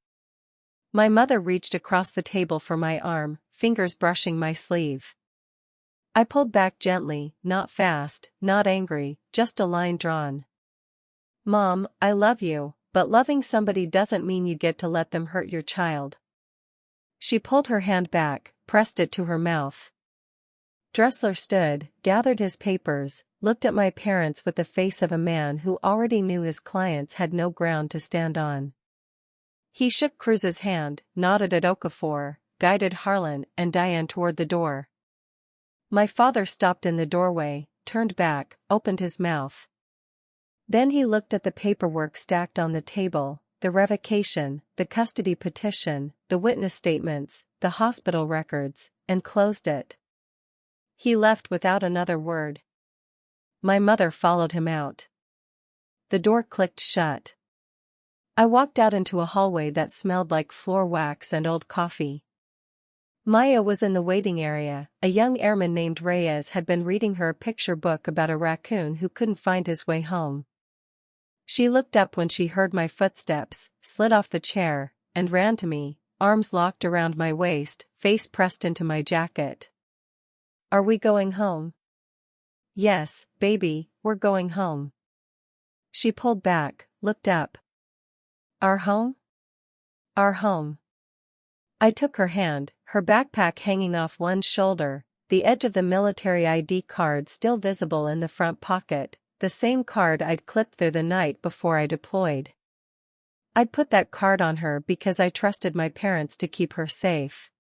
My mother reached across the table for my arm, fingers brushing my sleeve. I pulled back gently, not fast, not angry, just a line drawn. Mom, I love you, but loving somebody doesn't mean you get to let them hurt your child. She pulled her hand back, pressed it to her mouth. Dressler stood, gathered his papers, looked at my parents with the face of a man who already knew his clients had no ground to stand on. He shook Cruz's hand, nodded at Okafor, guided Harlan and Diane toward the door. My father stopped in the doorway, turned back, opened his mouth. Then he looked at the paperwork stacked on the table, the revocation, the custody petition, the witness statements, the hospital records, and closed it. He left without another word. My mother followed him out. The door clicked shut. I walked out into a hallway that smelled like floor wax and old coffee. Maya was in the waiting area. A young airman named Reyes had been reading her a picture book about a raccoon who couldn't find his way home. She looked up when she heard my footsteps, slid off the chair, and ran to me, arms locked around my waist, face pressed into my jacket. Are we going home? Yes, baby, we're going home. She pulled back, looked up. Our home? Our home. I took her hand, her backpack hanging off one shoulder, the edge of the military ID card still visible in the front pocket, the same card I'd clipped there the night before I deployed. I'd put that card on her because I trusted my parents to keep her safe.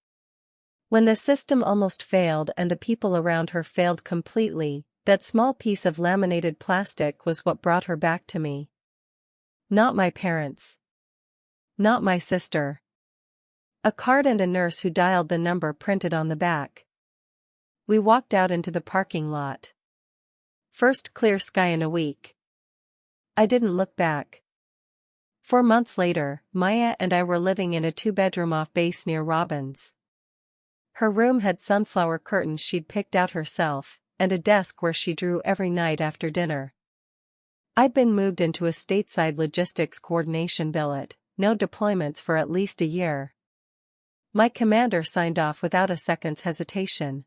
When the system almost failed and the people around her failed completely, that small piece of laminated plastic was what brought her back to me. Not my parents. Not my sister. A card and a nurse who dialed the number printed on the back. We walked out into the parking lot. First clear sky in a week. I didn't look back. 4 months later, Maya and I were living in a 2-bedroom off base near Robbins. Her room had sunflower curtains she'd picked out herself, and a desk where she drew every night after dinner. I'd been moved into a stateside logistics coordination billet, no deployments for at least a year. My commander signed off without a second's hesitation.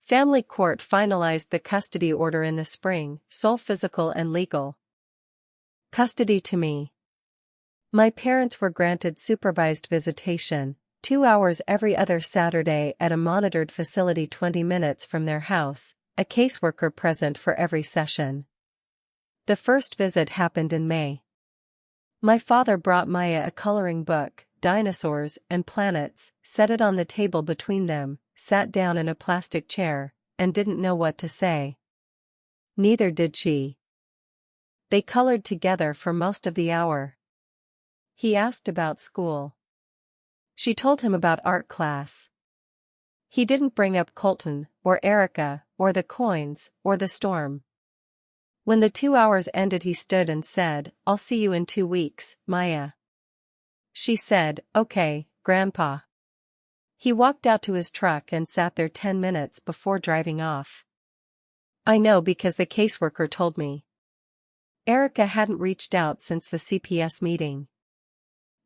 Family court finalized the custody order in the spring, sole physical and legal. Custody to me. My parents were granted supervised visitation, 2 hours every other Saturday at a monitored facility 20 minutes from their house, a caseworker present for every session. The first visit happened in May. My father brought Maya a coloring book, dinosaurs and planets, set it on the table between them, sat down in a plastic chair, and didn't know what to say. Neither did she. They colored together for most of the hour. He asked about school. She told him about art class. He didn't bring up Colton, or Erica, or the coins, or the storm. When the 2 hours ended he stood and said, "I'll see you in 2 weeks, Maya." She said, "Okay, Grandpa." He walked out to his truck and sat there 10 minutes before driving off. I know because the caseworker told me. Erica hadn't reached out since the CPS meeting.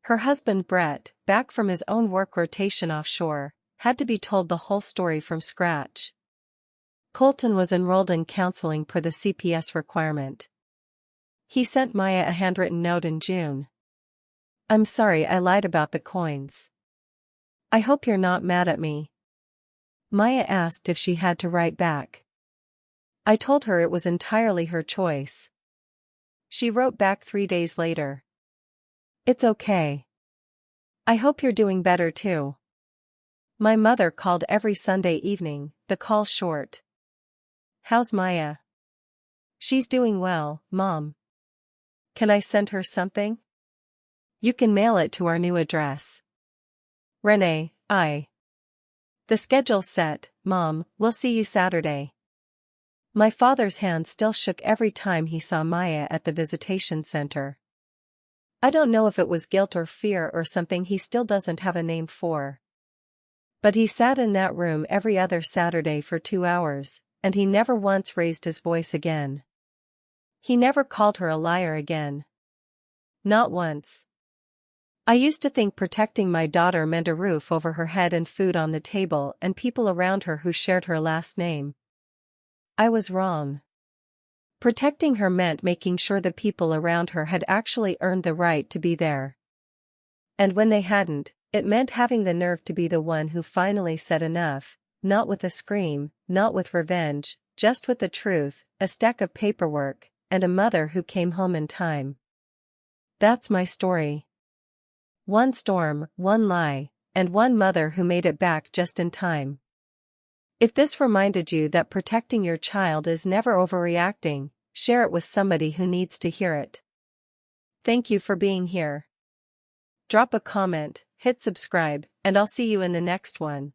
Her husband Brett, back from his own work rotation offshore, had to be told the whole story from scratch. Colton was enrolled in counseling per the CPS requirement. He sent Maya a handwritten note in June. I'm sorry I lied about the coins. I hope you're not mad at me. Maya asked if she had to write back. I told her it was entirely her choice. She wrote back 3 days later. It's okay. I hope you're doing better too. My mother called every Sunday evening, the call short. How's Maya? She's doing well, Mom. Can I send her something? You can mail it to our new address. Renee, I. The schedule's set, Mom, we'll see you Saturday. My father's hand still shook every time he saw Maya at the visitation center. I don't know if it was guilt or fear or something he still doesn't have a name for. But he sat in that room every other Saturday for 2 hours, and he never once raised his voice again. He never called her a liar again. Not once. I used to think protecting my daughter meant a roof over her head and food on the table and people around her who shared her last name. I was wrong. Protecting her meant making sure the people around her had actually earned the right to be there. And when they hadn't, it meant having the nerve to be the one who finally said enough, not with a scream, not with revenge, just with the truth, a stack of paperwork, and a mother who came home in time. That's my story. One storm, one lie, and one mother who made it back just in time. If this reminded you that protecting your child is never overreacting, share it with somebody who needs to hear it. Thank you for being here. Drop a comment, hit subscribe, and I'll see you in the next one.